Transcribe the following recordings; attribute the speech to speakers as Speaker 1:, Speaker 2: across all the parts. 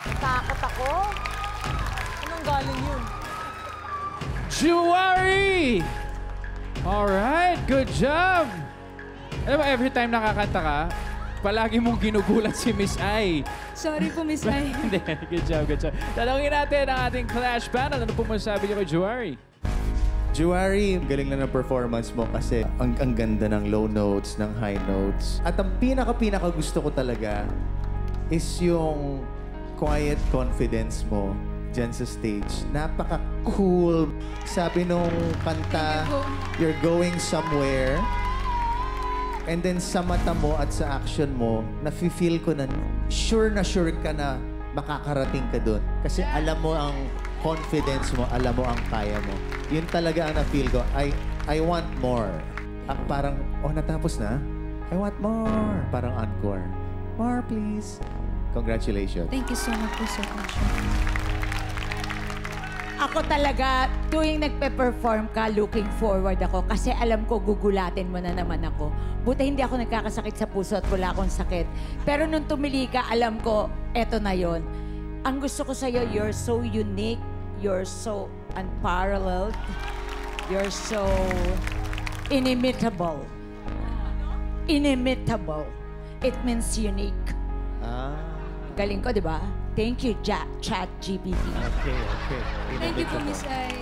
Speaker 1: Takot ako. Anong galing yun?
Speaker 2: Juwari! Alright, good job! Alam mo, every time nakakanta ka, palagi mong ginugulat si Miss Ai.
Speaker 3: Sorry po, Miss Ai.
Speaker 2: Hindi, good job, good job. Talangin natin ang ating Clash panel. Ano po masasabi niyo kay Juwari?
Speaker 4: Juwari, galing na ng performance mo kasi ang ganda ng low notes, ng high notes. At ang pinaka gusto ko talaga is yung quiet confidence mo dyan sa stage. Napaka-cool. Sabi nung kanta, you're going somewhere. And then sa mata mo at sa action mo, nafe-feel ko na sure ka na makakarating ka doon. Kasi alam mo ang confidence mo, alam mo ang kaya mo. Yun talaga ang na-feel ko. I want more. Parang, natapos na? I want more. Parang encore. More, please. Congratulations.
Speaker 3: Thank you so much po, so much.
Speaker 1: Ako talaga, tuwing nagpe-perform ka, looking forward ako kasi alam ko gugulatin mo na naman ako. Buti hindi ako nagkakasakit sa puso at wala akong sakit. Pero nung tumili ka, alam ko, eto na yon. Ang gusto ko sa'yo, you're so unique, you're so unparalleled, you're so inimitable. Inimitable. It means unique. Galing ko, di ba? Thank you, ChatGPT.
Speaker 4: Okay.
Speaker 3: Thank you po, Miss Ai.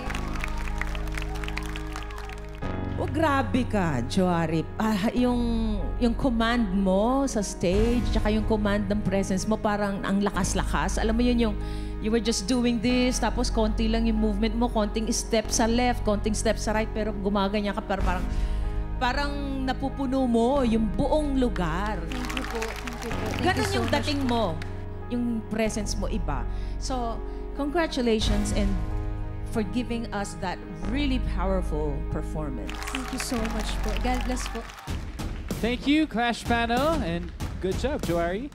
Speaker 5: Oh, grabe ka, Juwari. Yung command mo sa stage, tsaka yung command ng presence mo, parang ang lakas-lakas. Alam mo yun yung, you were just doing this, tapos konti lang yung movement mo, konting step sa left, konting step sa right, pero gumaganyan ka, pero parang napupuno mo yung buong lugar.
Speaker 3: Thank you po. Thank you po.
Speaker 5: Ganon yung dating mo. Yung presence mo iba. So, congratulations and for giving us that really powerful performance.
Speaker 3: Thank you so much po. God bless po.
Speaker 2: Thank you, Clash panel, and good job, Juwari.